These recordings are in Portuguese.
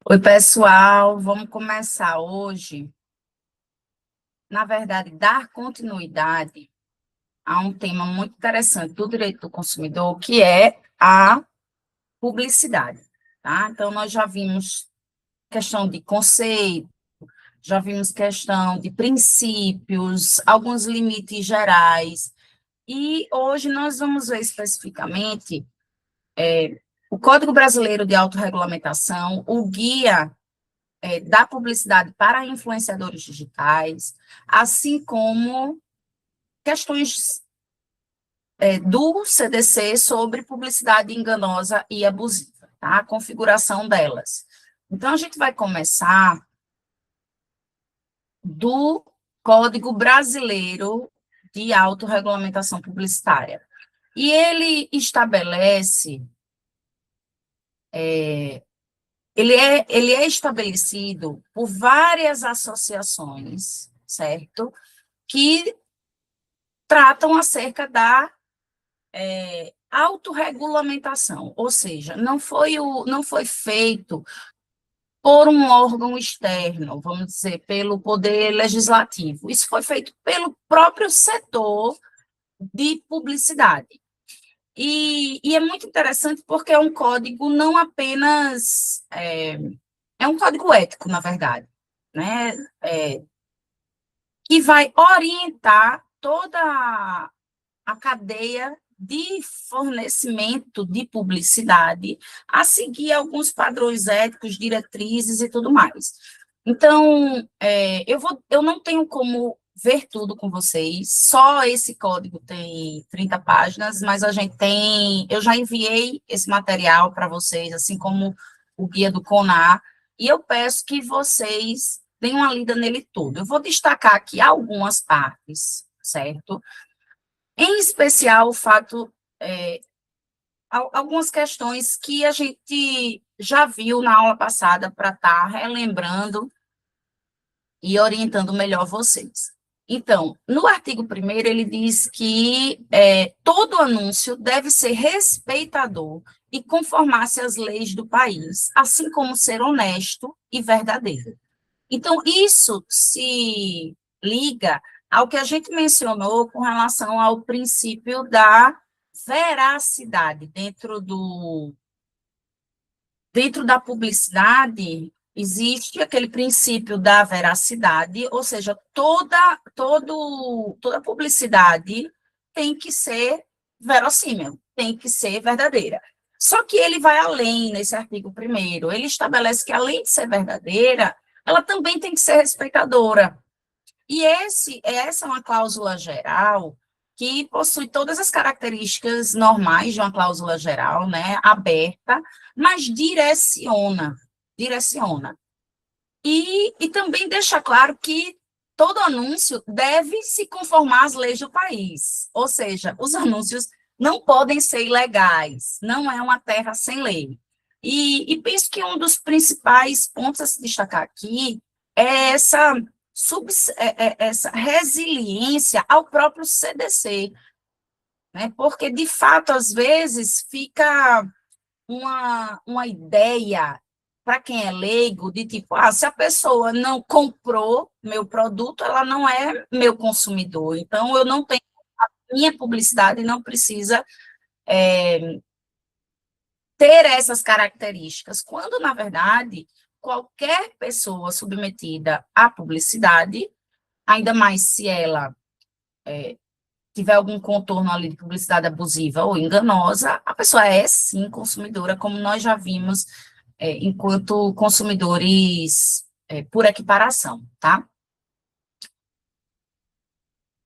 Oi, pessoal, vamos começar hoje, na verdade, dar continuidade a um tema muito interessante do direito do consumidor, que é a publicidade, tá? Então, nós já vimos questão de conceito, já vimos questão de princípios, alguns limites gerais, e hoje nós vamos ver especificamente o Código Brasileiro de Autorregulamentação, o guia da publicidade para influenciadores digitais, assim como questões do CDC sobre publicidade enganosa e abusiva, tá? A configuração delas. Então, a gente vai começar do Código Brasileiro de Autorregulamentação Publicitária. E ele estabelece, ele é estabelecido por várias associações, certo? Que tratam acerca da autorregulamentação, ou seja, não foi feito por um órgão externo, vamos dizer, pelo poder legislativo. Isso foi feito pelo próprio setor de publicidade. E é muito interessante porque é um código não apenas é um código ético, na verdade, né? Que vai orientar toda a cadeia de fornecimento de publicidade a seguir alguns padrões éticos, diretrizes e tudo mais. Então, eu não tenho como ver tudo com vocês, só esse código tem 30 páginas, mas eu já enviei esse material para vocês, assim como o guia do CONAR, e eu peço que vocês deem uma lida nele todo. Eu vou destacar aqui algumas partes, certo? Em especial, o fato, algumas questões que a gente já viu na aula passada para estar relembrando e orientando melhor vocês. Então, no artigo 1º, ele diz que todo anúncio deve ser respeitador e conformar-se às leis do país, assim como ser honesto e verdadeiro. Então, isso se liga ao que a gente mencionou com relação ao princípio da veracidade. Dentro da publicidade, existe aquele princípio da veracidade, ou seja, toda publicidade tem que ser verossímil, tem que ser verdadeira. Só que ele vai além nesse artigo 1º, ele estabelece que, além de ser verdadeira, ela também tem que ser respeitadora. E essa é uma cláusula geral que possui todas as características normais de uma cláusula geral, né, aberta, mas direciona. E também deixa claro que todo anúncio deve se conformar às leis do país, ou seja, os anúncios não podem ser ilegais, não é uma terra sem lei. E penso que um dos principais pontos a se destacar aqui é essa resiliência ao próprio CDC, né? Porque, de fato, às vezes fica uma ideia para quem é leigo de tipo, se a pessoa não comprou meu produto, ela não é meu consumidor, então eu não tenho, minha publicidade não precisa ter essas características, quando, na verdade, qualquer pessoa submetida à publicidade, ainda mais se ela tiver algum contorno ali de publicidade abusiva ou enganosa, a pessoa é, sim, consumidora, como nós já vimos, enquanto consumidores por equiparação, tá?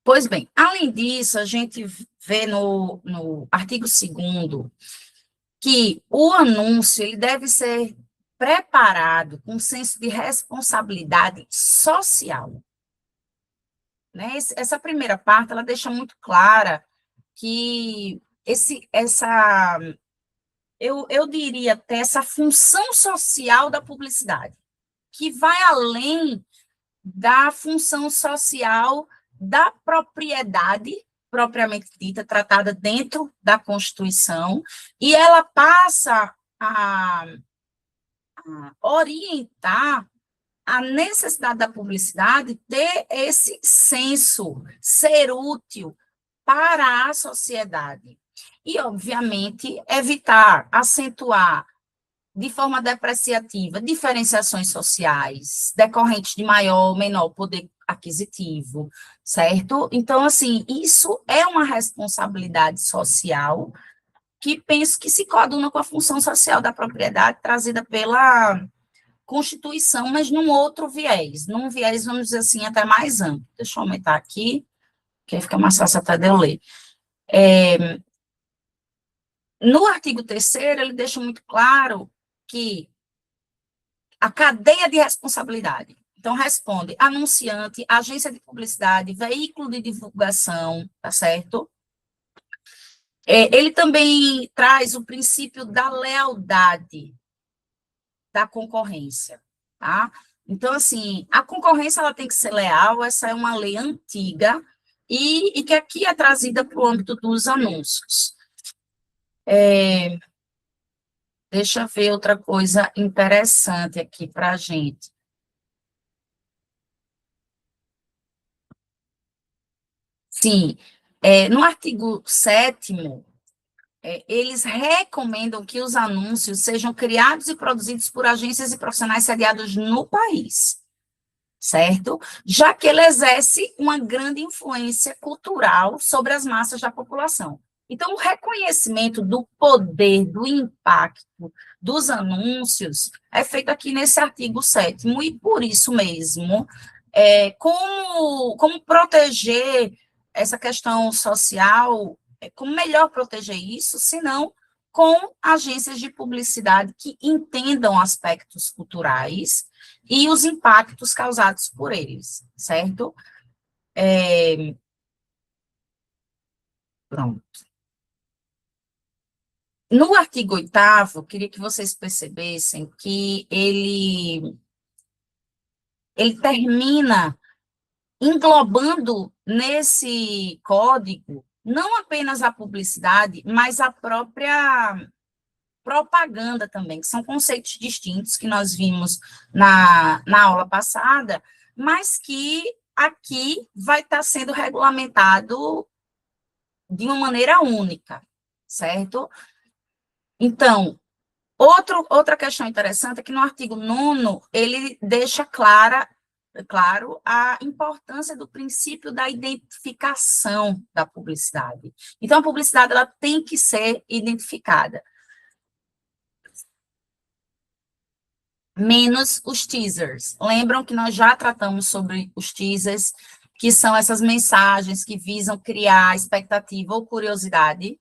Pois bem, além disso, a gente vê no artigo 2º que o anúncio ele deve ser preparado com um senso de responsabilidade social, né? Essa primeira parte, ela deixa muito clara que eu diria até essa função social da publicidade, que vai além da função social da propriedade, propriamente dita, tratada dentro da Constituição, e ela passa a orientar a necessidade da publicidade ter esse senso, ser útil para a sociedade. E, obviamente, evitar, acentuar de forma depreciativa diferenciações sociais decorrentes de maior ou menor poder aquisitivo, certo? Então, assim, isso é uma responsabilidade social que penso que se coaduna com a função social da propriedade trazida pela Constituição, mas num viés, vamos dizer assim, até mais amplo. Deixa eu aumentar aqui, que aí fica mais fácil até de eu ler. No artigo 3º, ele deixa muito claro que a cadeia de responsabilidade, então responde anunciante, agência de publicidade, veículo de divulgação, tá certo? Ele também traz o princípio da lealdade da concorrência, tá? Então, assim, a concorrência ela tem que ser leal, essa é uma lei antiga, e que aqui é trazida para o âmbito dos anúncios. Deixa eu ver outra coisa interessante aqui para a gente. Sim, no artigo 7º, eles recomendam que os anúncios sejam criados e produzidos por agências e profissionais sediados no país, certo? Já que ele exerce uma grande influência cultural sobre as massas da população. Então, o reconhecimento do poder, do impacto dos anúncios é feito aqui nesse artigo 7º, e por isso mesmo, como proteger essa questão social, como melhor proteger isso, senão com agências de publicidade que entendam aspectos culturais e os impactos causados por eles, certo? Pronto. No artigo 8º, queria que vocês percebessem que ele termina englobando nesse código não apenas a publicidade, mas a própria propaganda também, que são conceitos distintos que nós vimos na aula passada, mas que aqui vai estar sendo regulamentado de uma maneira única, certo? Então, outra questão interessante é que no artigo 9º, ele deixa claro a importância do princípio da identificação da publicidade. Então, a publicidade ela tem que ser identificada. Menos os teasers. Lembram que nós já tratamos sobre os teasers, que são essas mensagens que visam criar expectativa ou curiosidade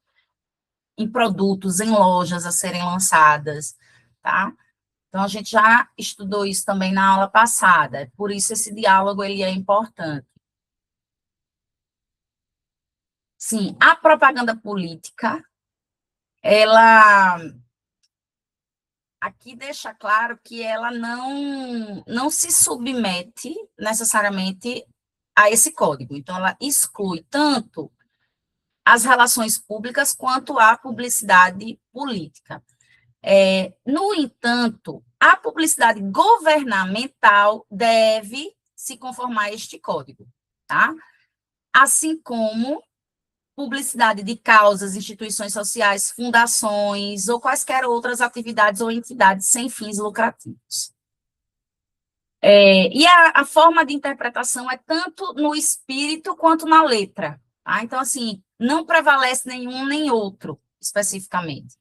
em produtos, em lojas a serem lançadas, tá? Então, a gente já estudou isso também na aula passada, por isso esse diálogo ele é importante. Sim, a propaganda política, ela aqui deixa claro que ela não se submete necessariamente a esse código. Então, ela exclui tanto as relações públicas quanto a publicidade política. No entanto, a publicidade governamental deve se conformar a este código, tá? Assim como publicidade de causas, instituições sociais, fundações ou quaisquer outras atividades ou entidades sem fins lucrativos. E a forma de interpretação é tanto no espírito quanto na letra. Tá? Então, assim, não prevalece nenhum nem outro, especificamente.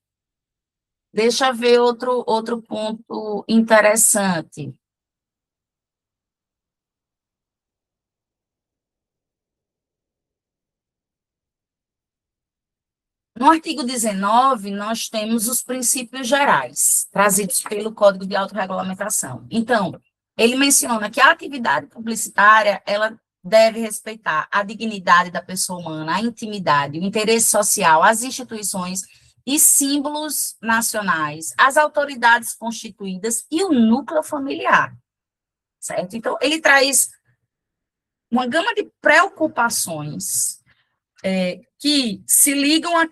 Deixa eu ver outro ponto interessante. No artigo 19, nós temos os princípios gerais, trazidos pelo Código de Autorregulamentação. Então, ele menciona que a atividade publicitária, ela deve respeitar a dignidade da pessoa humana, a intimidade, o interesse social, as instituições e símbolos nacionais, as autoridades constituídas e o núcleo familiar, certo? Então, ele traz uma gama de preocupações que se ligam a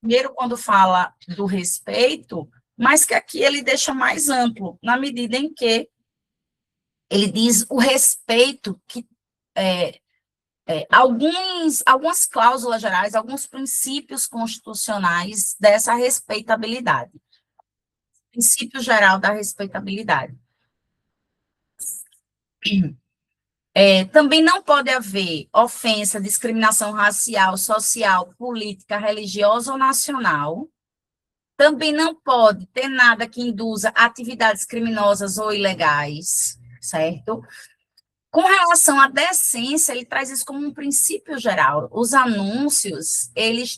primeiro, quando fala do respeito, mas que aqui ele deixa mais amplo, na medida em que ele diz o respeito que algumas cláusulas gerais, alguns princípios constitucionais dessa respeitabilidade. Princípio geral da respeitabilidade. Também não pode haver ofensa, discriminação racial, social, política, religiosa ou nacional. Também não pode ter nada que induza atividades criminosas ou ilegais, certo? Com relação à decência, ele traz isso como um princípio geral. Os anúncios, eles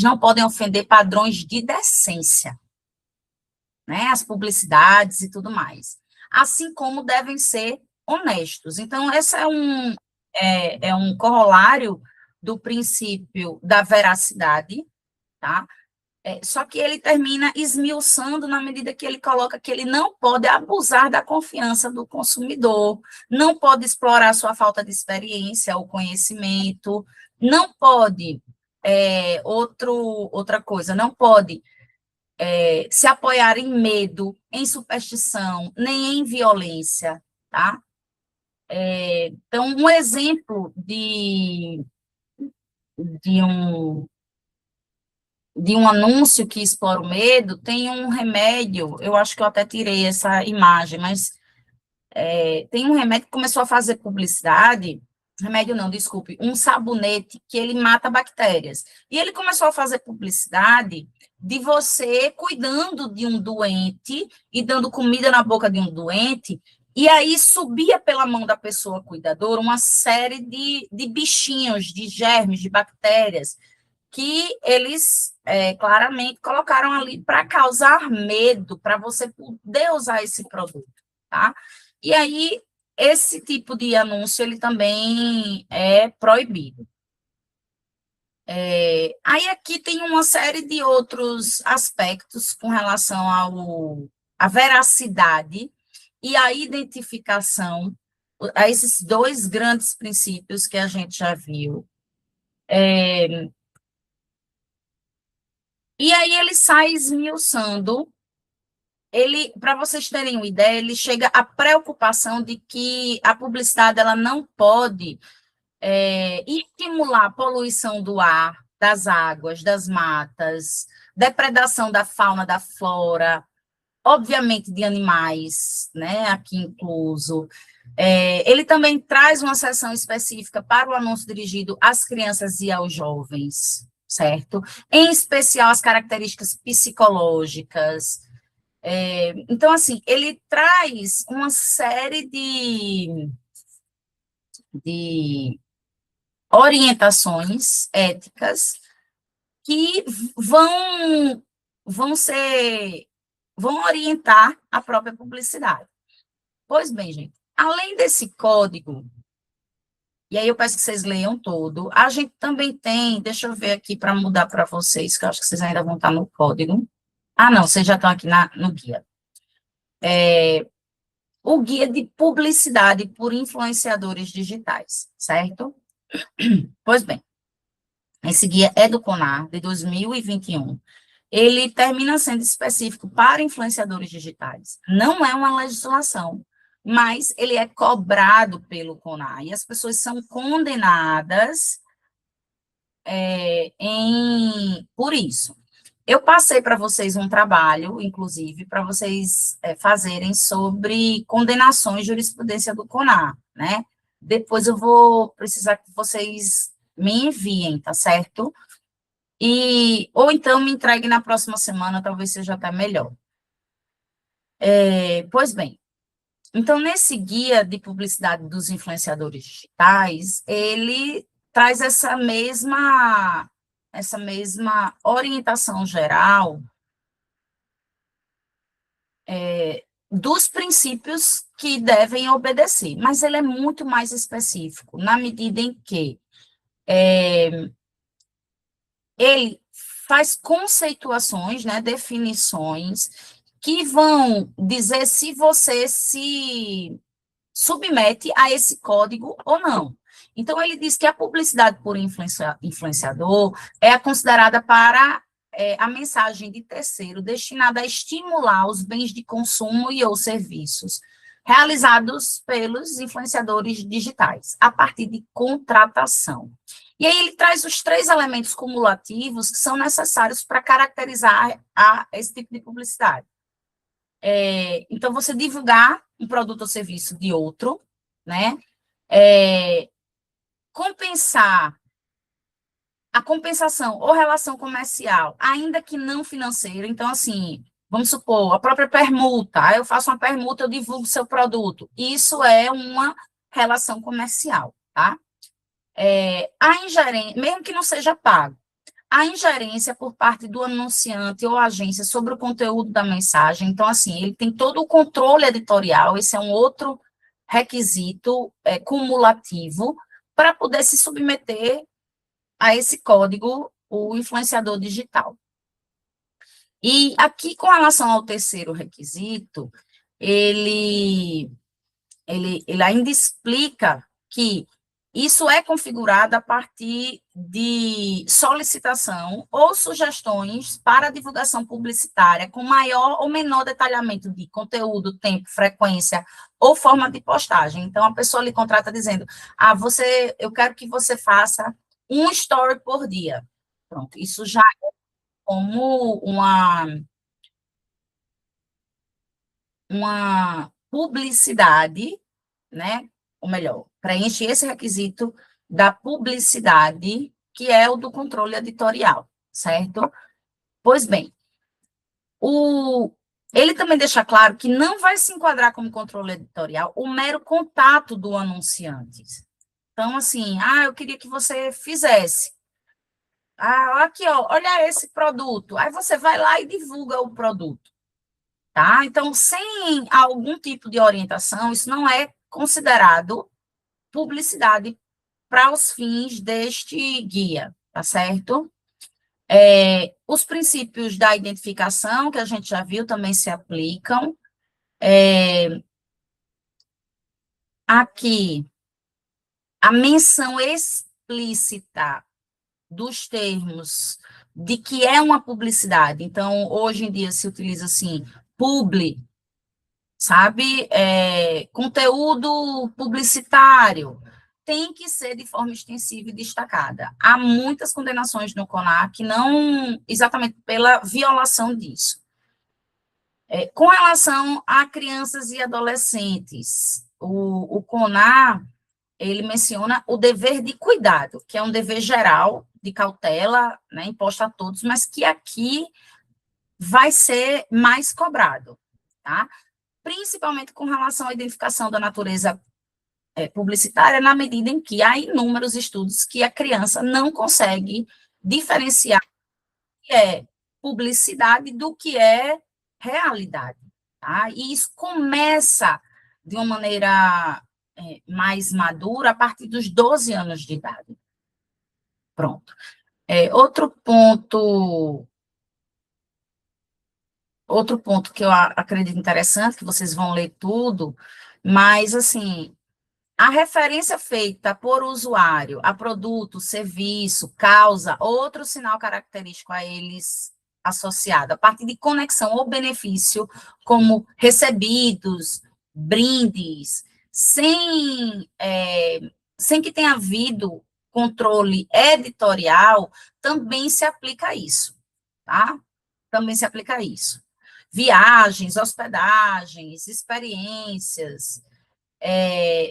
não podem ofender padrões de decência, né? As publicidades e tudo mais. Assim como devem ser honestos. Então, esse é um corolário do princípio da veracidade, tá? Só que ele termina esmiuçando na medida que ele coloca que ele não pode abusar da confiança do consumidor, não pode explorar sua falta de experiência ou conhecimento, não pode, outra coisa, não pode se apoiar em medo, em superstição, nem em violência, tá? Então, um exemplo de um de um anúncio que explora o medo, tem um remédio, eu acho que eu até tirei essa imagem, mas tem um remédio que começou a fazer publicidade, remédio não, desculpe, um sabonete que ele mata bactérias. E ele começou a fazer publicidade de você cuidando de um doente e dando comida na boca de um doente, e aí subia pela mão da pessoa cuidadora uma série de bichinhos, de germes, de bactérias, que eles claramente colocaram ali para causar medo, para você poder usar esse produto, tá? E aí, esse tipo de anúncio, ele também é proibido. Aí aqui tem uma série de outros aspectos com relação à veracidade e à identificação, a esses dois grandes princípios que a gente já viu. E aí ele sai esmiuçando, para vocês terem uma ideia, ele chega à preocupação de que a publicidade ela não pode estimular a poluição do ar, das águas, das matas, depredação da fauna, da flora, obviamente de animais, né, aqui incluso. Ele também traz uma seção específica para o anúncio dirigido às crianças e aos jovens, certo? Em especial as características psicológicas. Então, assim, ele traz uma série de orientações éticas que vão ser, vão orientar a própria publicidade. Pois bem, gente, além desse código, e aí eu peço que vocês leiam todo, a gente também tem, deixa eu ver aqui para mudar para vocês, que eu acho que vocês ainda vão estar no código. Ah, não, vocês já estão aqui no guia. O guia de publicidade por influenciadores digitais, certo? Pois bem, esse guia é do CONAR, de 2021. Ele termina sendo específico para influenciadores digitais. Não é uma legislação, mas ele é cobrado pelo CONAR, e as pessoas são condenadas por isso. Eu passei para vocês um trabalho, inclusive, para vocês fazerem sobre condenações de jurisprudência do CONAR, né? Depois eu vou precisar que vocês me enviem, tá certo? Ou então me entregue na próxima semana, talvez seja até melhor. Pois bem, então, nesse guia de publicidade dos influenciadores digitais, ele traz essa mesma orientação geral dos princípios que devem obedecer, mas ele é muito mais específico, na medida em que ele faz conceituações, né, definições, que vão dizer se você se submete a esse código ou não. Então, ele diz que a publicidade por influenciador é considerada para a mensagem de terceiro destinada a estimular os bens de consumo e ou serviços realizados pelos influenciadores digitais, a partir de contratação. E aí ele traz os 3 elementos cumulativos que são necessários para caracterizar esse tipo de publicidade. Então, você divulgar um produto ou serviço de outro, né? Compensar a compensação ou relação comercial, ainda que não financeira. Então, assim, vamos supor, a própria permuta, eu faço uma permuta, eu divulgo seu produto. Isso é uma relação comercial, tá? A ingerência, mesmo que não seja pago, a ingerência por parte do anunciante ou agência sobre o conteúdo da mensagem. Então, assim, ele tem todo o controle editorial, esse é um outro requisito cumulativo para poder se submeter a esse código, o influenciador digital. E aqui, com relação ao terceiro requisito, ele ainda explica que isso é configurado a partir de solicitação ou sugestões para divulgação publicitária com maior ou menor detalhamento de conteúdo, tempo, frequência ou forma de postagem. Então, a pessoa lhe contrata dizendo, eu quero que você faça um story por dia. Pronto, isso já é como uma publicidade, né? Ou melhor, preenche esse requisito da publicidade, que é o do controle editorial, certo? Pois bem, ele também deixa claro que não vai se enquadrar como controle editorial o mero contato do anunciante. Então, assim, eu queria que você fizesse. Aqui, ó, olha esse produto. Aí você vai lá e divulga o produto, tá? Então, sem algum tipo de orientação, isso não é considerado publicidade para os fins deste guia, tá certo? Os princípios da identificação, que a gente já viu, também se aplicam. Aqui, a menção explícita dos termos de que é uma publicidade. Então, hoje em dia se utiliza assim, publi, sabe? Conteúdo publicitário tem que ser de forma extensiva e destacada. Há muitas condenações no CONAR que não, exatamente pela violação disso. Com relação a crianças e adolescentes, o CONAR, ele menciona o dever de cuidado, que é um dever geral de cautela, né, imposto a todos, mas que aqui vai ser mais cobrado, tá? Principalmente com relação à identificação da natureza publicitária, na medida em que há inúmeros estudos que a criança não consegue diferenciar o que é publicidade do que é realidade, tá? E isso começa de uma maneira mais madura a partir dos 12 anos de idade. Pronto. Outro ponto que eu acredito interessante, que vocês vão ler tudo, mas, assim, a referência feita por usuário a produto, serviço, causa, outro sinal característico a eles associado, a partir de conexão ou benefício, como recebidos, brindes, sem que tenha havido controle editorial, também se aplica a isso, tá? Também se aplica a isso. Viagens, hospedagens, experiências,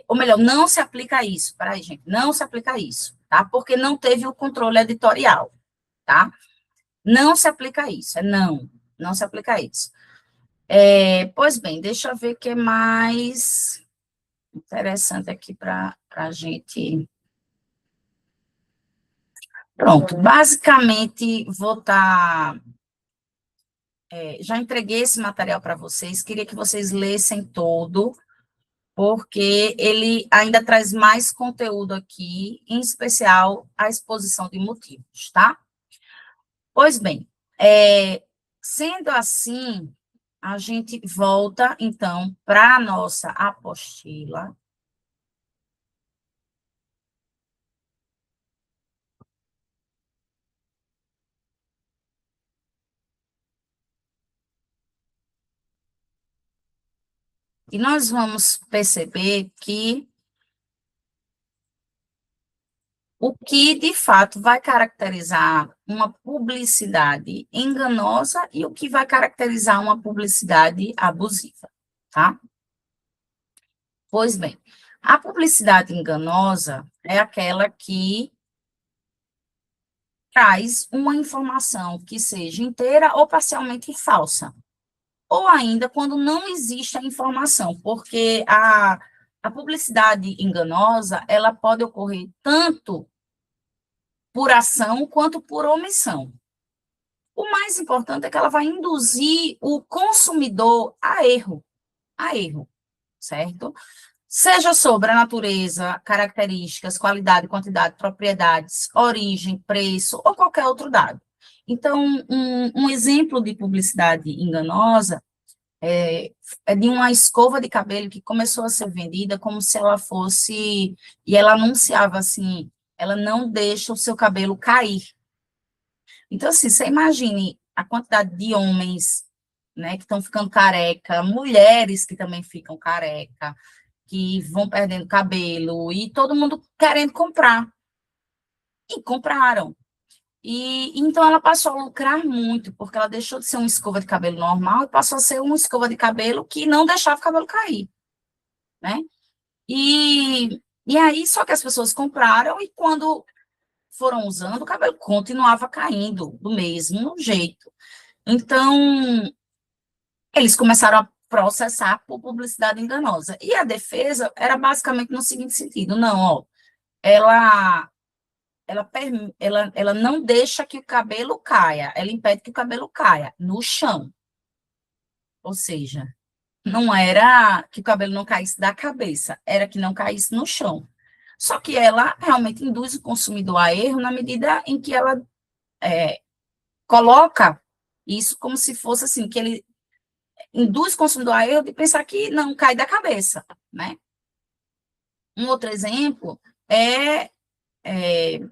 ou melhor, não se aplica a isso, peraí, gente, não se aplica a isso, tá? Porque não teve o controle editorial, tá? Não se aplica a isso, não se aplica a isso. Pois bem, deixa eu ver o que é mais interessante aqui para a gente. Pronto, basicamente, vou estar. Já entreguei esse material para vocês, queria que vocês lessem todo, porque ele ainda traz mais conteúdo aqui, em especial a exposição de motivos, tá? Pois bem, sendo assim, a gente volta, então, para a nossa apostila. E nós vamos perceber que o que, de fato, vai caracterizar uma publicidade enganosa e o que vai caracterizar uma publicidade abusiva, tá? Pois bem, a publicidade enganosa é aquela que traz uma informação que seja inteira ou parcialmente falsa. Ou ainda quando não existe a informação, porque a publicidade enganosa, ela pode ocorrer tanto por ação quanto por omissão. O mais importante é que ela vai induzir o consumidor a erro, certo? Seja sobre a natureza, características, qualidade, quantidade, propriedades, origem, preço ou qualquer outro dado. Então, um exemplo de publicidade enganosa é de uma escova de cabelo que começou a ser vendida como se ela fosse, e ela anunciava assim, ela não deixa o seu cabelo cair. Então, assim, você imagine a quantidade de homens, né, que estão ficando careca, mulheres que também ficam careca, que vão perdendo cabelo, e todo mundo querendo comprar. E compraram. E então ela passou a lucrar muito, porque ela deixou de ser uma escova de cabelo normal e passou a ser uma escova de cabelo que não deixava o cabelo cair, né? E aí, só que as pessoas compraram e quando foram usando, o cabelo continuava caindo do mesmo jeito. Então, eles começaram a processar por publicidade enganosa. E a defesa era basicamente no seguinte sentido: não, ó, ela, ela não deixa que o cabelo caia, ela impede que o cabelo caia no chão. Ou seja, não era que o cabelo não caísse da cabeça, era que não caísse no chão. Só que ela realmente induz o consumidor a erro na medida em que ela coloca isso como se fosse assim, que ele induz o consumidor a erro de pensar que não cai da cabeça, né? Um outro exemplo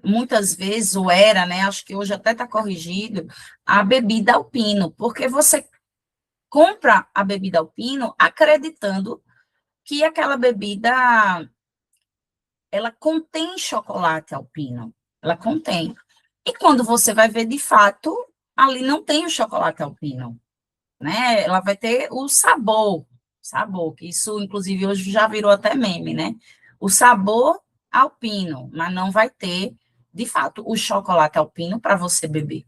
muitas vezes, ou era, né, acho que hoje até está corrigido, a bebida Alpino, porque você compra a bebida Alpino acreditando que aquela bebida, ela contém chocolate Alpino, ela contém. E quando você vai ver, de fato, ali não tem o chocolate Alpino, né? Ela vai ter o sabor, que isso, inclusive, hoje já virou até meme, né? O sabor alpino, mas não vai ter, de fato, o chocolate alpino para você beber.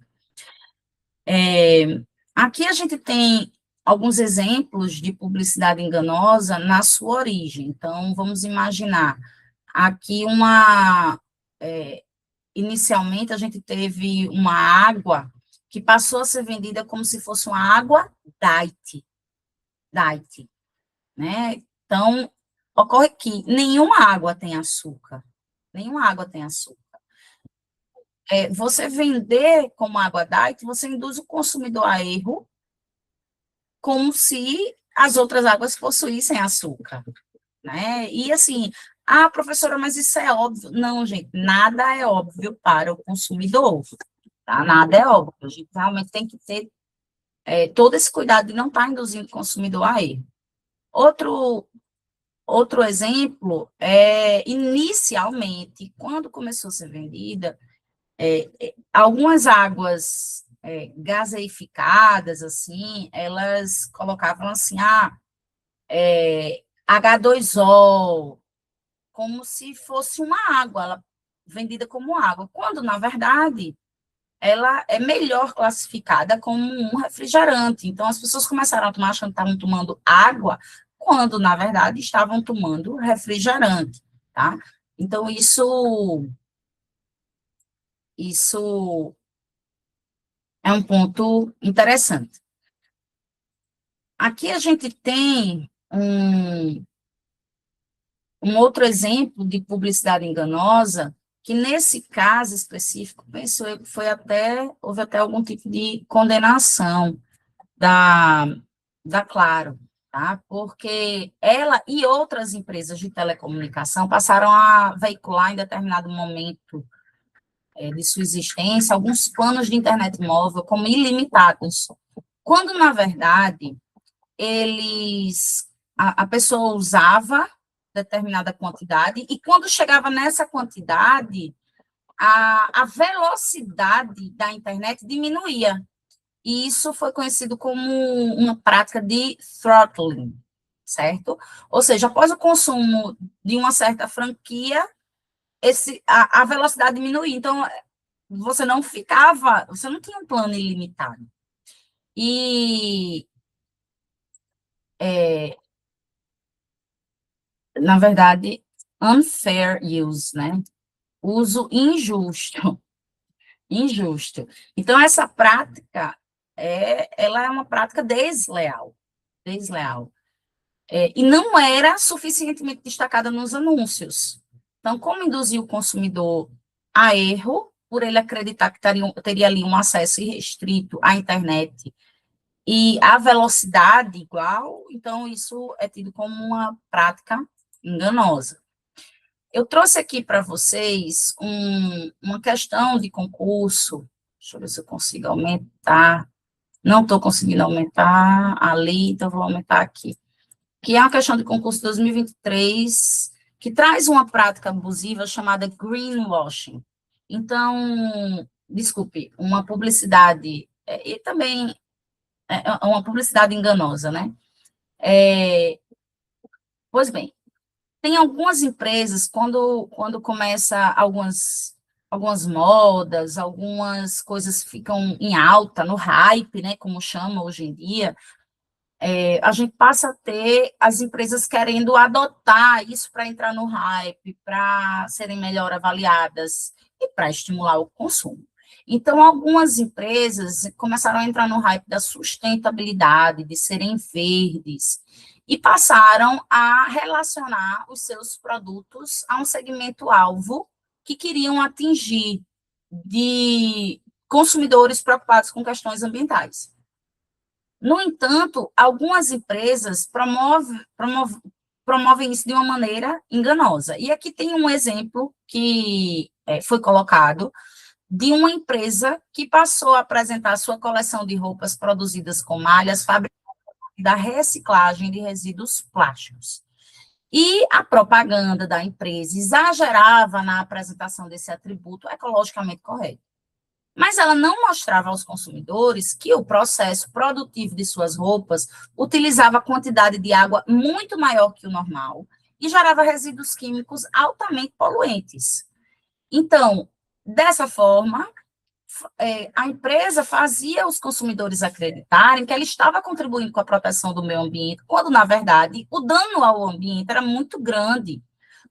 Aqui a gente tem alguns exemplos de publicidade enganosa na sua origem. Então, vamos imaginar aqui inicialmente a gente teve uma água que passou a ser vendida como se fosse uma água diet, né? Então, ocorre que nenhuma água tem açúcar, nenhuma água tem açúcar. Você vender como água diet, você induz o consumidor a erro, como se as outras águas possuíssem açúcar, né? E assim, professora, mas isso é óbvio. Não, gente, nada é óbvio para o consumidor, tá? Nada é óbvio. A gente realmente tem que ter todo esse cuidado de não estar induzindo o consumidor a erro. Outro exemplo inicialmente, quando começou a ser vendida, algumas águas gaseificadas, assim, elas colocavam assim, H2O, como se fosse uma água, ela vendida como água, quando, na verdade, ela é melhor classificada como um refrigerante. Então, as pessoas começaram a tomar achando que estavam tomando água, quando, na verdade, estavam tomando refrigerante, tá? Então, isso é um ponto interessante. Aqui a gente tem um outro exemplo de publicidade enganosa, que nesse caso específico, penso eu que houve até algum tipo de condenação da Claro, tá? Porque ela e outras empresas de telecomunicação passaram a veicular em determinado momento de sua existência alguns planos de internet móvel como ilimitados, quando, na verdade, eles a pessoa usava determinada quantidade, e quando chegava nessa quantidade, a velocidade da internet diminuía. E isso foi conhecido como uma prática de throttling, certo? Ou seja, após o consumo de uma certa franquia, a velocidade diminuía. Então, você não tinha um plano ilimitado. E, na verdade, unfair use, né? Uso injusto. Injusto. Então, essa prática, ela é uma prática desleal. Desleal. E não era suficientemente destacada nos anúncios. Então, como induzir o consumidor a erro, por ele acreditar que teria ali um acesso irrestrito à internet e a velocidade igual, então isso é tido como uma prática enganosa. Eu trouxe aqui para vocês uma questão de concurso, deixa eu ver se eu consigo aumentar, não estou conseguindo aumentar ali, então vou aumentar aqui, que é uma questão de concurso 2023, que traz uma prática abusiva chamada greenwashing. Então, desculpe, uma publicidade, e também uma publicidade enganosa, né? Pois bem, tem algumas empresas, quando começa algumas modas, algumas coisas ficam em alta, no hype, né, como chama hoje em dia, a gente passa a ter as empresas querendo adotar isso para entrar no hype, para serem melhor avaliadas e para estimular o consumo. Então, algumas empresas começaram a entrar no hype da sustentabilidade, de serem verdes, e passaram a relacionar os seus produtos a um segmento-alvo que queriam atingir, de consumidores preocupados com questões ambientais. No entanto, algumas empresas promovem isso de uma maneira enganosa. E aqui tem um exemplo que foi colocado de uma empresa que passou a apresentar sua coleção de roupas produzidas com malhas fabricadas da reciclagem de resíduos plásticos. E a propaganda da empresa exagerava na apresentação desse atributo ecologicamente correto. Mas ela não mostrava aos consumidores que o processo produtivo de suas roupas utilizava quantidade de água muito maior que o normal e gerava resíduos químicos altamente poluentes. Então, dessa forma, a empresa fazia os consumidores acreditarem que ela estava contribuindo com a proteção do meio ambiente, quando, na verdade, o dano ao ambiente era muito grande,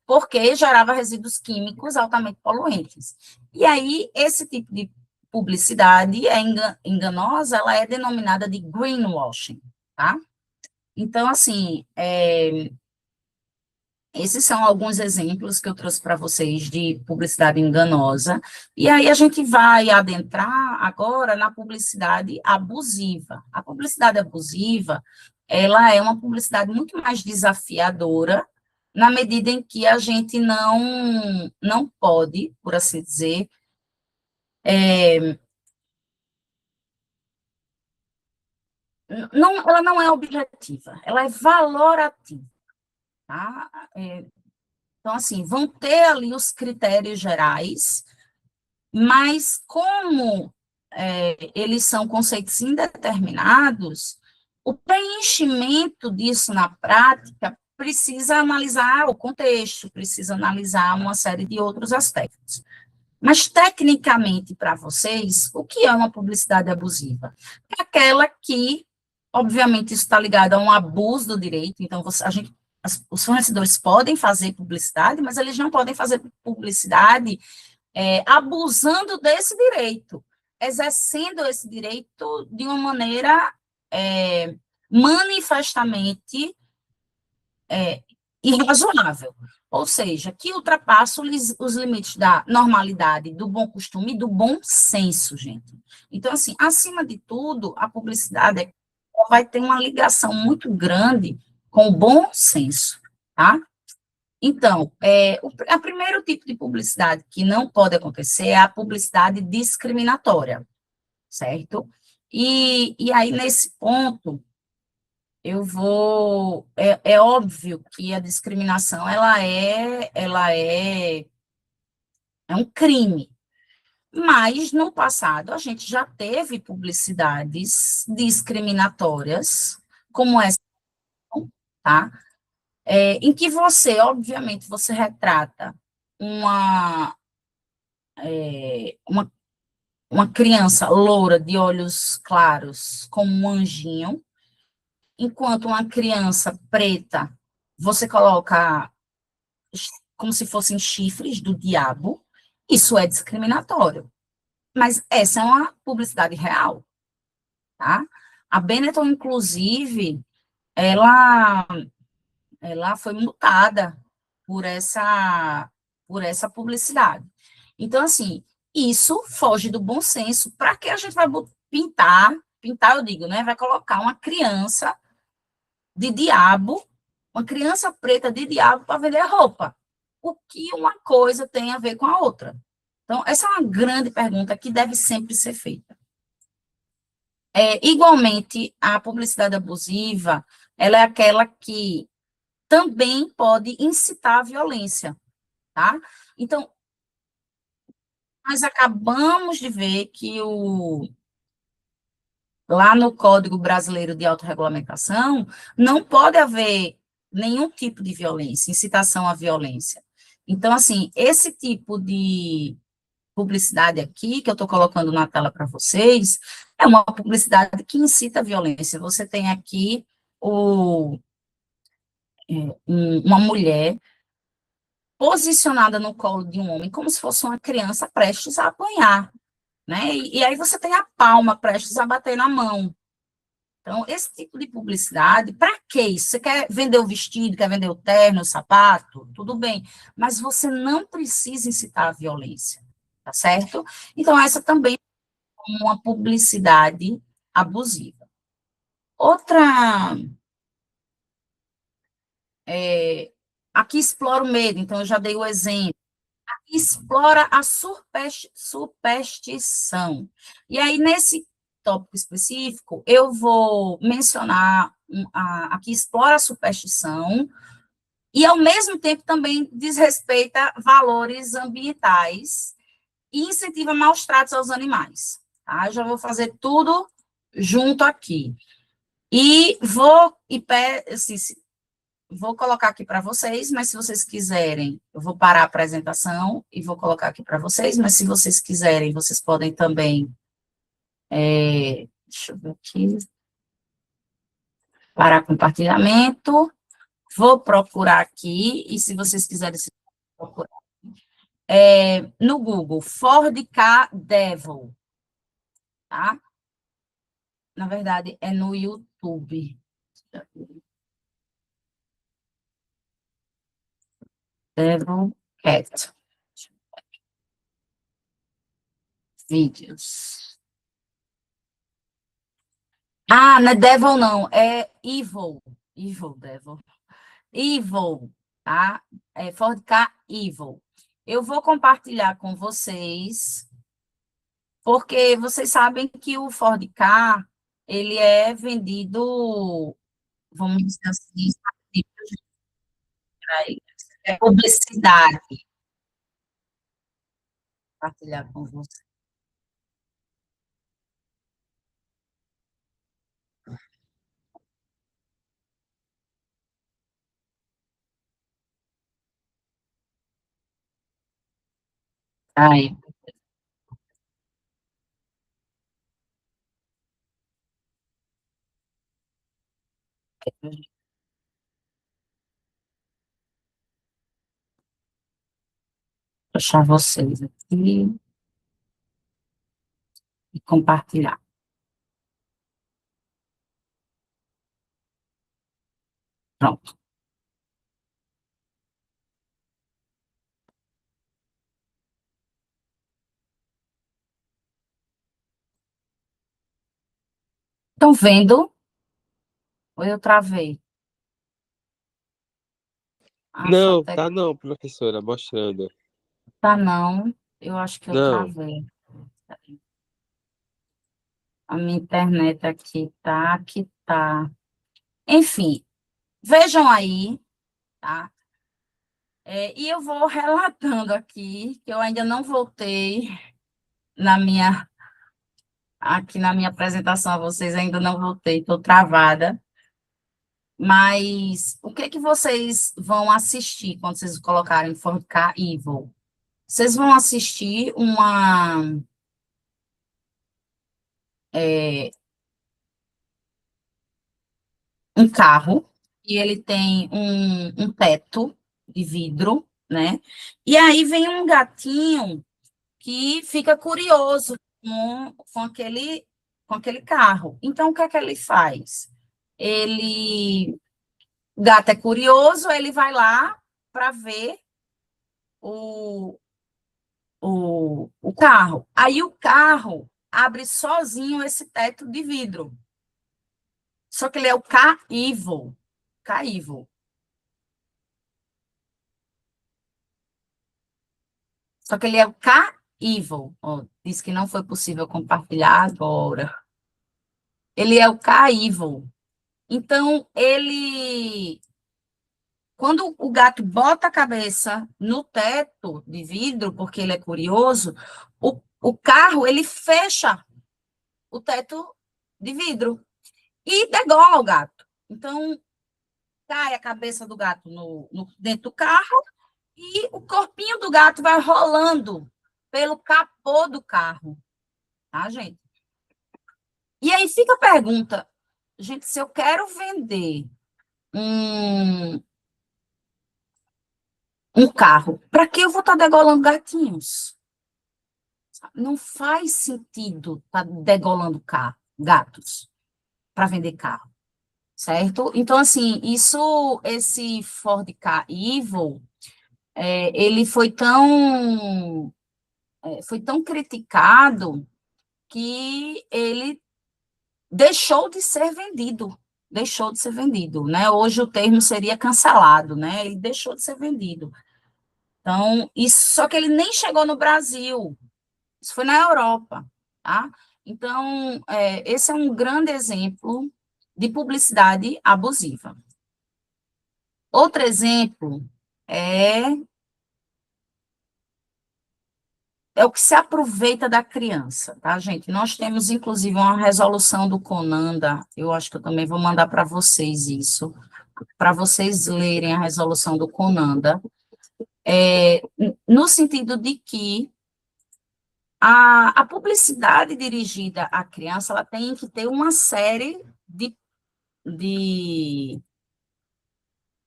porque gerava resíduos químicos altamente poluentes. E aí, esse tipo de publicidade enganosa, ela é denominada de greenwashing, tá? Então, assim, esses são alguns exemplos que eu trouxe para vocês de publicidade enganosa, e aí a gente vai adentrar agora na publicidade abusiva. A publicidade abusiva, ela é uma publicidade muito mais desafiadora, na medida em que a gente não pode, por assim dizer, ela não é objetiva, ela é valorativa, tá? Então, assim, vão ter ali os critérios gerais, mas como eles são conceitos indeterminados, o preenchimento disso na prática precisa analisar o contexto, precisa analisar uma série de outros aspectos. Mas, tecnicamente, para vocês, o que é uma publicidade abusiva? É aquela que, obviamente, isso está ligado a um abuso do direito, então, os fornecedores podem fazer publicidade, mas eles não podem fazer publicidade abusando desse direito, exercendo esse direito de uma maneira manifestamente irrazoável, ou seja, que ultrapassa os limites da normalidade, do bom costume e do bom senso, gente. Então, assim, acima de tudo, a publicidade vai ter uma ligação muito grande com o bom senso, tá? Então, o primeiro tipo de publicidade que não pode acontecer é a publicidade discriminatória, certo? E aí, nesse ponto, é óbvio que a discriminação, é um crime, mas no passado a gente já teve publicidades discriminatórias, como essa, tá? Em que você, obviamente, você retrata uma, uma, uma criança loura de olhos claros como um anjinho, enquanto uma criança preta, você coloca como se fossem chifres do diabo, isso é discriminatório. Mas essa é uma publicidade real, tá? A Benetton, inclusive, ela, ela foi multada por essa publicidade. Então, assim, isso foge do bom senso. Para que a gente vai pintar, eu digo, né? Vai colocar uma criança de diabo, uma criança preta de diabo para vender roupa. O que uma coisa tem a ver com a outra? Então, essa é uma grande pergunta que deve sempre ser feita. Igualmente, a publicidade abusiva, ela é aquela que também pode incitar a violência, tá? Então, nós acabamos de ver que lá no Código Brasileiro de Autorregulamentação, não pode haver nenhum tipo de violência, incitação à violência. Então, assim, esse tipo de publicidade aqui, que eu estou colocando na tela para vocês, é uma publicidade que incita a violência. Você tem aqui uma mulher posicionada no colo de um homem, como se fosse uma criança prestes a apanhar, né? E aí você tem a palma prestes a bater na mão. Então, esse tipo de publicidade, para que isso? Você quer vender o vestido, quer vender o terno, o sapato, tudo bem, mas você não precisa incitar a violência, tá certo? Então, essa também é uma publicidade abusiva. Outra, aqui explora o medo, então eu já dei o exemplo. Explora a superstição. E aí, nesse tópico específico, eu vou mencionar aqui explora a superstição e, ao mesmo tempo, também desrespeita valores ambientais e incentiva maus tratos aos animais. Tá? Eu já vou fazer tudo junto aqui. E assim, vou colocar aqui para vocês, mas se vocês quiserem, eu vou parar a apresentação e vou colocar aqui para vocês, mas se vocês quiserem, vocês podem também, deixa eu ver aqui, parar compartilhamento, vou procurar aqui, e se vocês quiserem procurar, no Google, Ford Ka Devil, tá? Na verdade, é no YouTube. Devil Cat. Vídeos. Ah, não é Devil, não, é Evil. Evil Devil. Evil, tá? Ford Ka Evil. Eu vou compartilhar com vocês, porque vocês sabem que o Ford Ka, ele é vendido, vamos dizer assim, é publicidade. Compartilhar com vocês. Aí, vou deixar vocês aqui e compartilhar. Pronto. Estão vendo? Ou eu travei? Acho Não, até que tá não, professora, mostrando. tá não. Eu acho que eu Não, travei. A minha internet aqui tá, que tá. Enfim, vejam aí, tá? E eu vou relatando aqui, que eu ainda não voltei aqui na minha apresentação a vocês, ainda não voltei, estou travada. Mas o que que vocês vão assistir quando vocês colocarem For Car Evil? Vocês vão assistir um carro, e ele tem um teto de vidro, né? E aí vem um gatinho que fica curioso com aquele carro. Então, o que é que ele faz? O gato é curioso, ele vai lá para ver o, o carro. Aí o carro abre sozinho esse teto de vidro. Só que ele é o K-Evil. K-Evil. Só que ele é o K-Evil. Oh, diz que não foi possível compartilhar agora. Ele é o K-Evil. Então, quando o gato bota a cabeça no teto de vidro, porque ele é curioso, o carro, ele fecha o teto de vidro e degola o gato. Então, cai a cabeça do gato dentro do carro e o corpinho do gato vai rolando pelo capô do carro, tá, gente? E aí fica a pergunta, gente, se eu quero vender um, um carro, para que eu vou estar degolando gatinhos? Não faz sentido estar degolando gatos para vender carro, certo? Então, assim, esse Ford Ka Evil, ele foi tão criticado que ele deixou de ser vendido, né? Hoje o termo seria cancelado, né? Ele deixou de ser vendido. Então, só que ele nem chegou no Brasil, isso foi na Europa, tá? Então, esse é um grande exemplo de publicidade abusiva. Outro exemplo é o que se aproveita da criança, tá, gente? Nós temos, inclusive, uma resolução do CONANDA, eu acho que eu também vou mandar para vocês isso, para vocês lerem a resolução do CONANDA, no sentido de que a publicidade dirigida à criança, ela tem que ter uma série de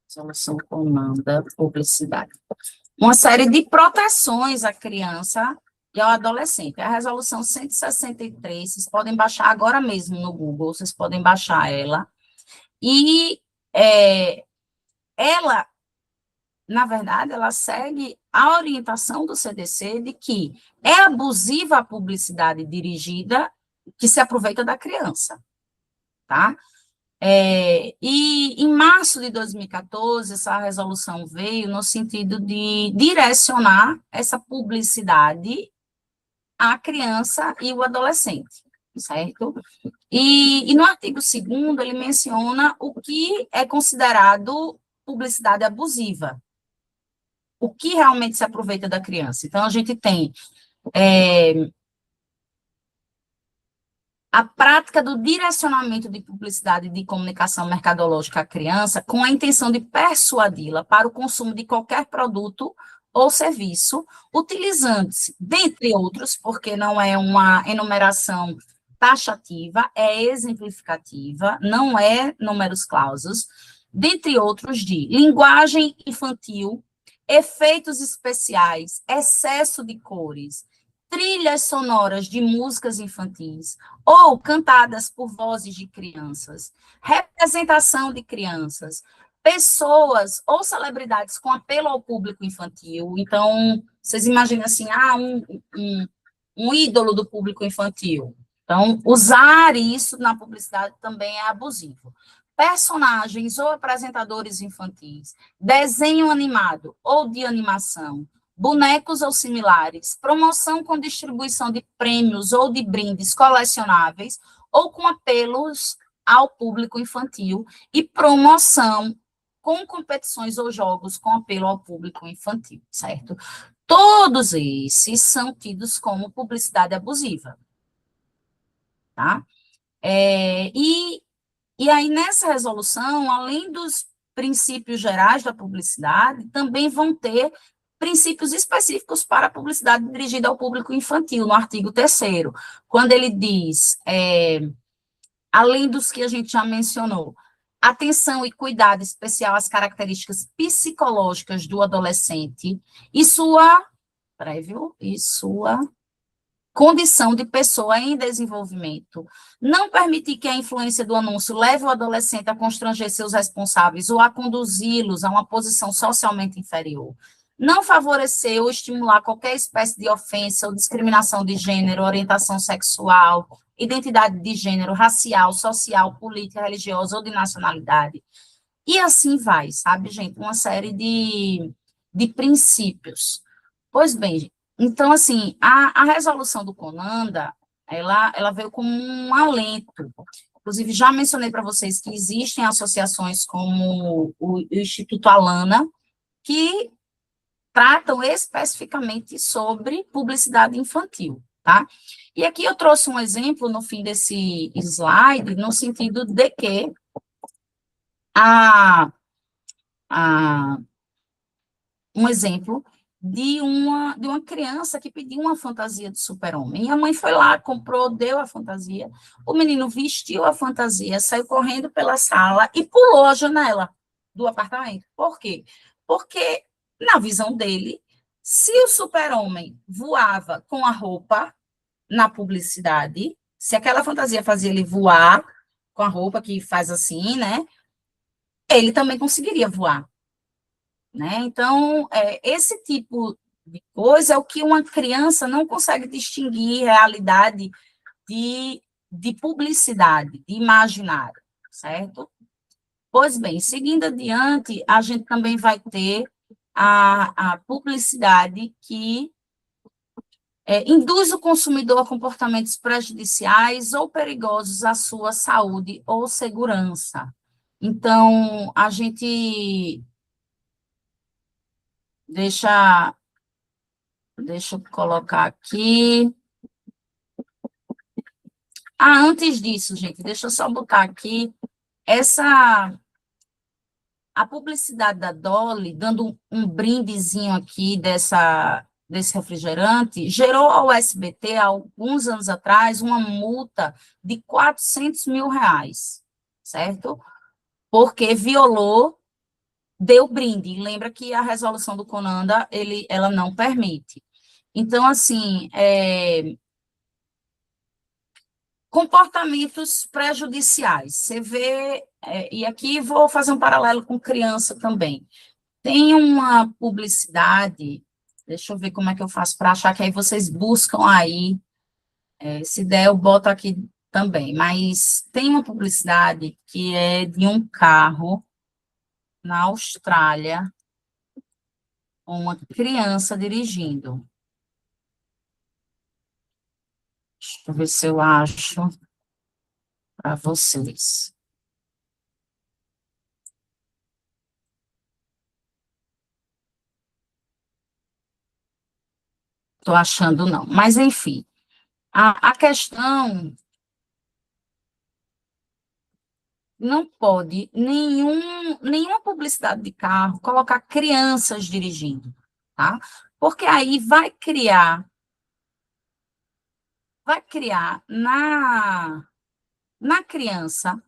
resolução CONANDA, publicidade, uma série de proteções à criança e ao adolescente. A resolução 163, vocês podem baixar agora mesmo no Google, vocês podem baixar ela. E ela, na verdade, ela segue a orientação do CDC de que é abusiva a publicidade dirigida que se aproveita da criança, tá? E em março de 2014, essa resolução veio no sentido de direcionar essa publicidade à criança e o adolescente, certo? E no artigo 2º, ele menciona o que é considerado publicidade abusiva, o que realmente se aproveita da criança. Então, a gente tem a prática do direcionamento de publicidade de comunicação mercadológica à criança com a intenção de persuadi-la para o consumo de qualquer produto ou serviço, utilizando-se, dentre outros, porque não é uma enumeração taxativa, é exemplificativa, não é números clausos, dentre outros de linguagem infantil, efeitos especiais, excesso de cores, trilhas sonoras de músicas infantis, ou cantadas por vozes de crianças, representação de crianças, pessoas ou celebridades com apelo ao público infantil. Então, vocês imaginam assim, um ídolo do público infantil. Então, usar isso na publicidade também é abusivo. Personagens ou apresentadores infantis, desenho animado ou de animação, bonecos ou similares, promoção com distribuição de prêmios ou de brindes colecionáveis, ou com apelos ao público infantil e promoção com competições ou jogos com apelo ao público infantil, certo? Todos esses são tidos como publicidade abusiva, tá? E aí, nessa resolução, além dos princípios gerais da publicidade, também vão ter princípios específicos para a publicidade dirigida ao público infantil, no artigo 3º, quando ele diz, além dos que a gente já mencionou, atenção e cuidado especial às características psicológicas do adolescente e sua condição de pessoa em desenvolvimento. Não permitir que a influência do anúncio leve o adolescente a constranger seus responsáveis ou a conduzi-los a uma posição socialmente inferior. Não favorecer ou estimular qualquer espécie de ofensa ou discriminação de gênero, orientação sexual, identidade de gênero, racial, social, política, religiosa ou de nacionalidade. E assim vai, sabe, gente? Uma série de princípios. Pois bem, então, assim, a resolução do CONANDA, ela veio como um alento. Inclusive, já mencionei para vocês que existem associações como o Instituto Alana, que tratam especificamente sobre publicidade infantil, tá? E aqui eu trouxe um exemplo no fim desse slide, no sentido de que um exemplo de uma criança que pediu uma fantasia de super-homem. E a mãe foi lá, comprou, deu a fantasia. O menino vestiu a fantasia, saiu correndo pela sala e pulou a janela do apartamento. Por quê? Porque, na visão dele, se o super-homem voava com a roupa na publicidade, se aquela fantasia fazia ele voar com a roupa que faz assim, né? Ele também conseguiria voar. Né? Então, esse tipo de coisa é o que uma criança não consegue distinguir realidade de publicidade, de imaginário, certo? Pois bem, seguindo adiante, a gente também vai ter a publicidade que induz o consumidor a comportamentos prejudiciais ou perigosos à sua saúde ou segurança. Então, a gente... Deixa eu colocar aqui. Antes disso, gente, deixa eu só botar aqui a publicidade da Dolly, dando um brindezinho aqui desse refrigerante, gerou ao SBT, há alguns anos atrás, uma multa de R$ 400 mil, certo? Porque deu brinde. Lembra que a resolução do CONANDA, ela não permite. Então, assim, comportamentos prejudiciais. Você vê, e aqui vou fazer um paralelo com criança também. Tem uma publicidade, deixa eu ver como é que eu faço para achar, que aí vocês buscam aí, se der eu boto aqui também, mas tem uma publicidade que é de um carro na Austrália, uma criança dirigindo. Deixa eu ver se eu acho para vocês. Estou achando não, mas enfim. A questão não pode nenhuma publicidade de carro colocar crianças dirigindo, tá? Porque aí vai criar na criança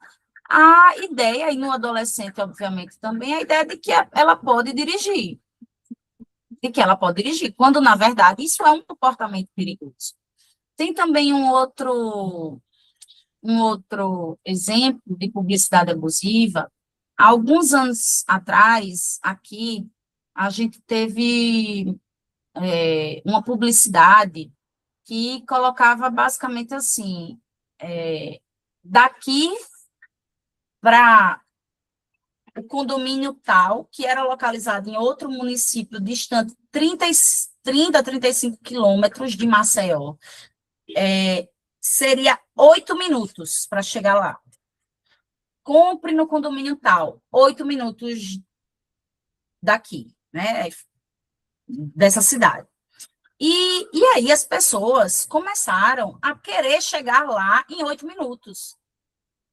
a ideia, e no adolescente, obviamente, também, a ideia de que ela pode dirigir, quando, na verdade, isso é um comportamento perigoso. Tem também um outro exemplo de publicidade abusiva. Há alguns anos atrás, aqui, a gente teve uma publicidade que colocava basicamente assim, daqui para o condomínio tal, que era localizado em outro município distante 30 a 35 quilômetros de Maceió, seria 8 minutos para chegar lá. compre no condomínio tal, 8 minutos daqui, né, dessa cidade. E aí as pessoas começaram a querer chegar lá em 8 minutos.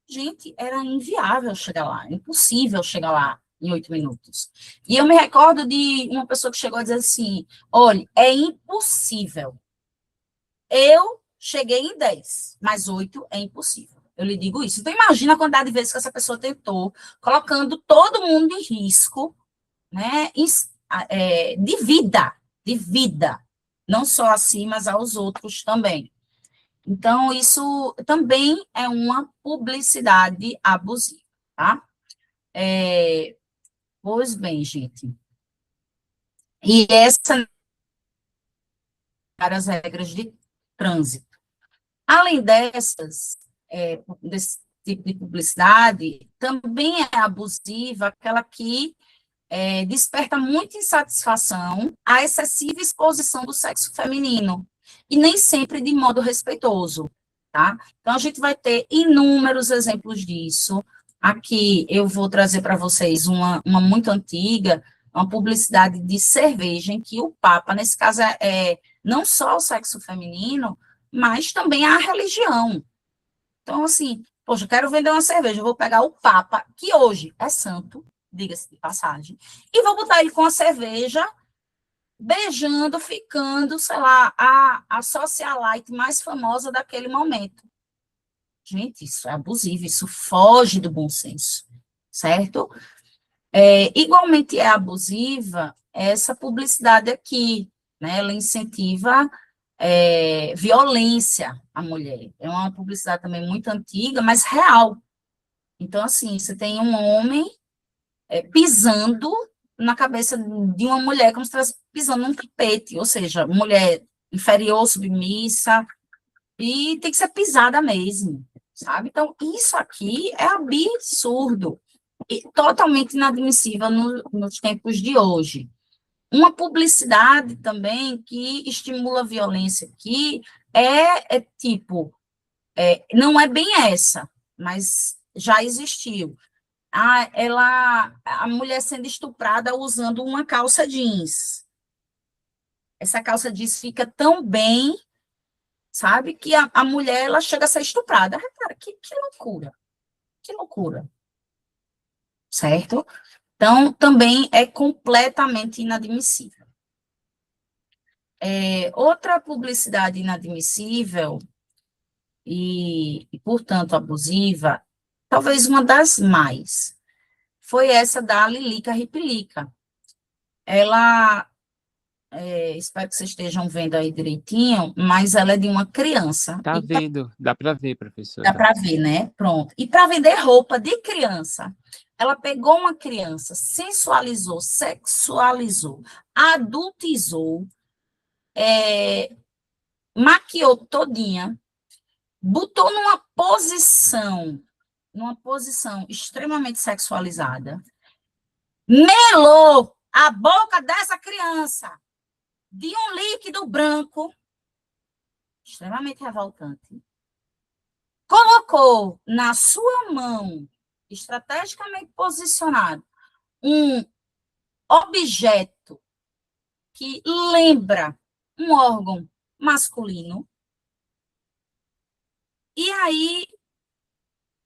Gente, era inviável chegar lá, impossível chegar lá em 8 minutos. E eu me recordo de uma pessoa que chegou a dizer assim, olha, é impossível. Eu cheguei em 10, mas 8 é impossível. Eu lhe digo isso. Então, imagina a quantidade de vezes que essa pessoa tentou, colocando todo mundo em risco, né, de vida, não só a si, mas aos outros também. Então, isso também é uma publicidade abusiva, tá? Pois bem, gente. E essas as regras de trânsito. Além desse tipo de publicidade, também é abusiva aquela que desperta muita insatisfação a excessiva exposição do sexo feminino, e nem sempre de modo respeitoso, tá? Então, a gente vai ter inúmeros exemplos disso. Aqui eu vou trazer para vocês uma muito antiga, uma publicidade de cerveja, em que o Papa, nesse caso, não só o sexo feminino, mas também a religião. Então, assim, poxa, eu quero vender uma cerveja, eu vou pegar o Papa, que hoje é santo, diga-se de passagem, e vou botar ele com a cerveja, beijando, ficando, sei lá, a socialite mais famosa daquele momento. Gente, isso é abusivo, isso foge do bom senso, certo? Igualmente é abusiva essa publicidade aqui, né? Ela incentiva violência à mulher. É uma publicidade também muito antiga, mas real. Então, assim, você tem um homem pisando na cabeça de uma mulher, como se estivesse pisando num tapete, ou seja, mulher inferior, submissa, e tem que ser pisada mesmo, sabe? Então, isso aqui é absurdo e totalmente inadmissível nos tempos de hoje. Uma publicidade também que estimula a violência aqui tipo, não é bem essa, mas já existiu. A mulher sendo estuprada usando uma calça jeans. Essa calça jeans fica tão bem, sabe, que a mulher ela chega a ser estuprada. Cara, que loucura, que loucura, certo? Então, também é completamente inadmissível. Outra publicidade inadmissível portanto, abusiva, talvez uma das mais, foi essa da Lilica Ripilica. Ela, espero que vocês estejam vendo aí direitinho, mas ela é de uma criança. Tá vendo, dá para ver, Dá professora. para ver, né? Pronto. E para vender roupa de criança, ela pegou uma criança, sensualizou, sexualizou, adultizou, maquiou todinha, botou numa posição extremamente sexualizada, melou a boca dessa criança de um líquido branco, extremamente revoltante, colocou na sua mão, estrategicamente posicionado, um objeto que lembra um órgão masculino, e aí,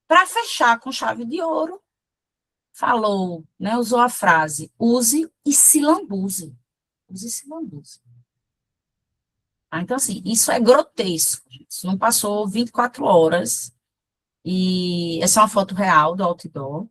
para fechar com chave de ouro, falou, né, usou a frase, use e se lambuze. Use e se lambuze. Então, assim, isso é grotesco. Isso não passou 24 horas. E essa é uma foto real do outdoor.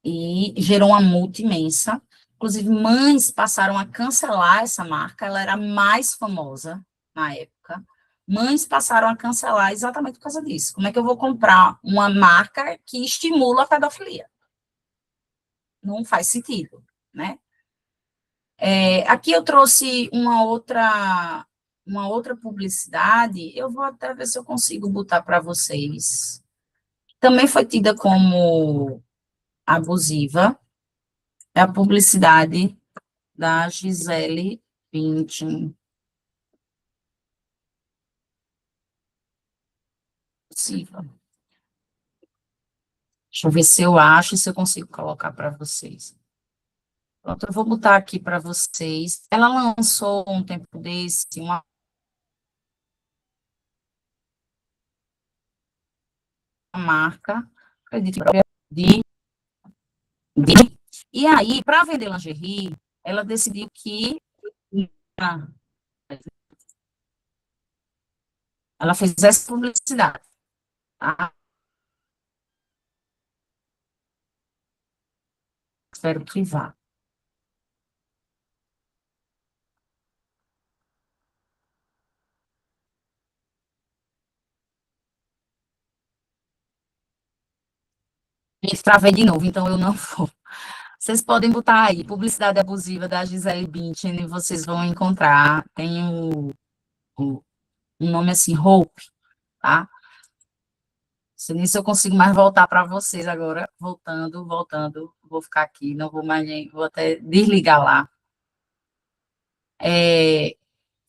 E gerou uma multa imensa. Inclusive, mães passaram a cancelar essa marca. Ela era mais famosa na época. Mães passaram a cancelar exatamente por causa disso. Como é que eu vou comprar uma marca que estimula a pedofilia? Não faz sentido, né? Aqui eu trouxe uma outra publicidade, eu vou até ver se eu consigo botar para vocês. Também foi tida como abusiva, é a publicidade da Gisele Bündchen. Abusiva. Deixa eu ver se eu acho e se eu consigo colocar para vocês. Pronto, eu vou botar aqui para vocês. Ela lançou um tempo desse uma marca, acredito, de, e aí, para vender lingerie, ela decidiu que ela fez essa publicidade, tá? Espero que vá. Gente, travei de novo, então eu não vou. Vocês podem botar aí, publicidade abusiva da Gisele Bündchen, e vocês vão encontrar. Tem um nome assim, Hope, tá? Se nisso eu consigo mais voltar para vocês agora, voltando, vou ficar aqui, não vou mais nem, vou até desligar lá.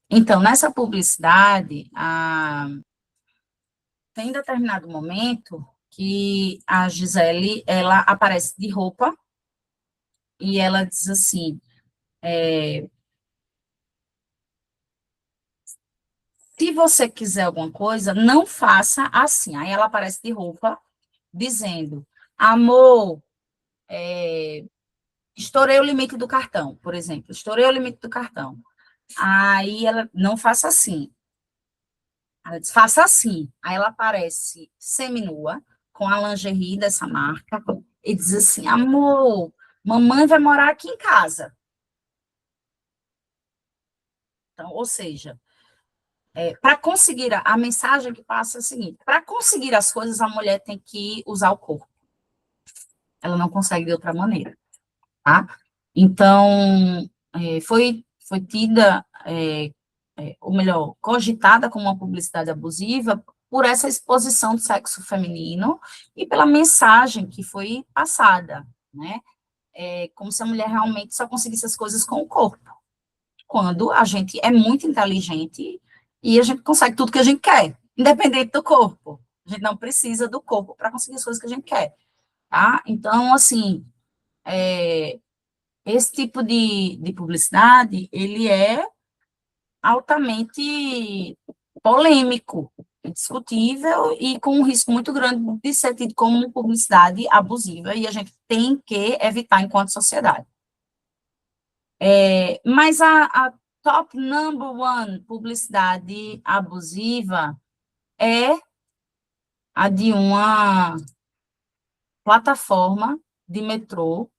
Então, nessa publicidade, tem determinado momento que a Gisele, ela aparece de roupa e ela diz assim, se você quiser alguma coisa, não faça assim. Aí ela aparece de roupa, dizendo, amor, estourei o limite do cartão, por exemplo, estourei o limite do cartão. Aí ela, não faça assim. Ela diz, faça assim. Aí ela aparece seminua, com a lingerie dessa marca, e diz assim, amor, mamãe vai morar aqui em casa. Então, ou seja, para conseguir, a mensagem que passa é a seguinte, para conseguir as coisas, a mulher tem que usar o corpo. Ela não consegue de outra maneira, tá? Então, foi tida, ou melhor, cogitada como uma publicidade abusiva por essa exposição do sexo feminino e pela mensagem que foi passada, né? Como se a mulher realmente só conseguisse as coisas com o corpo, quando a gente é muito inteligente e a gente consegue tudo que a gente quer, independente do corpo. A gente não precisa do corpo para conseguir as coisas que a gente quer, tá? Então, assim, esse tipo de publicidade, ele é altamente polêmico, discutível e com um risco muito grande de ser tido como publicidade abusiva, e a gente tem que evitar enquanto sociedade. Mas a top number one publicidade abusiva é a de uma plataforma de metrô,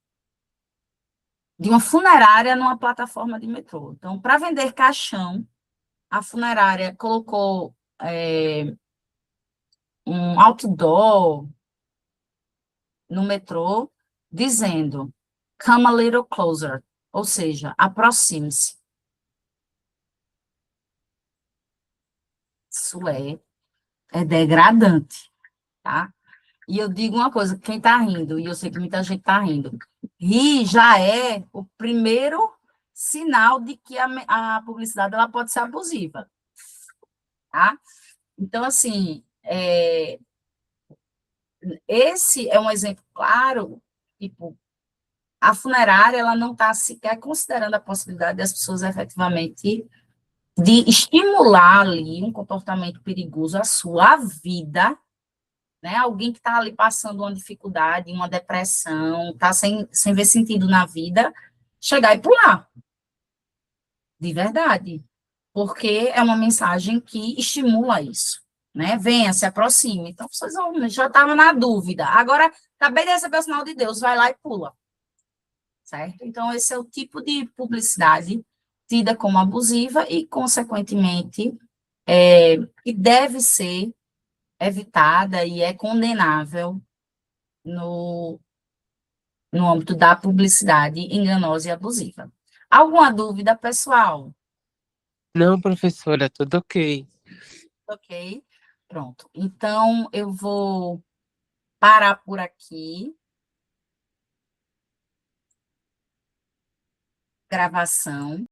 de uma funerária numa plataforma de metrô. Então, para vender caixão, a funerária colocou um outdoor no metrô dizendo come a little closer, ou seja, aproxime-se. Isso é degradante, tá? E eu digo uma coisa, quem está rindo, e eu sei que muita gente está rindo, rir já é o primeiro sinal de que a publicidade ela pode ser abusiva, tá? Então, assim, esse é um exemplo claro, tipo, a funerária ela não está sequer considerando a possibilidade das pessoas efetivamente de estimular ali um comportamento perigoso à sua vida, né? Alguém que está ali passando uma dificuldade, uma depressão, está sem ver sentido na vida, chegar e pular, de verdade, porque é uma mensagem que estimula isso, né? Venha, se aproxime. Então, vocês já estavam na dúvida. Agora, acabei de receber o sinal de Deus, vai lá e pula, certo? Então, esse é o tipo de publicidade tida como abusiva e, consequentemente, que deve ser evitada e é condenável no âmbito da publicidade enganosa e abusiva. Alguma dúvida, pessoal? Não, professora, tudo ok. Ok? Pronto. Então, eu vou parar por aqui. Gravação.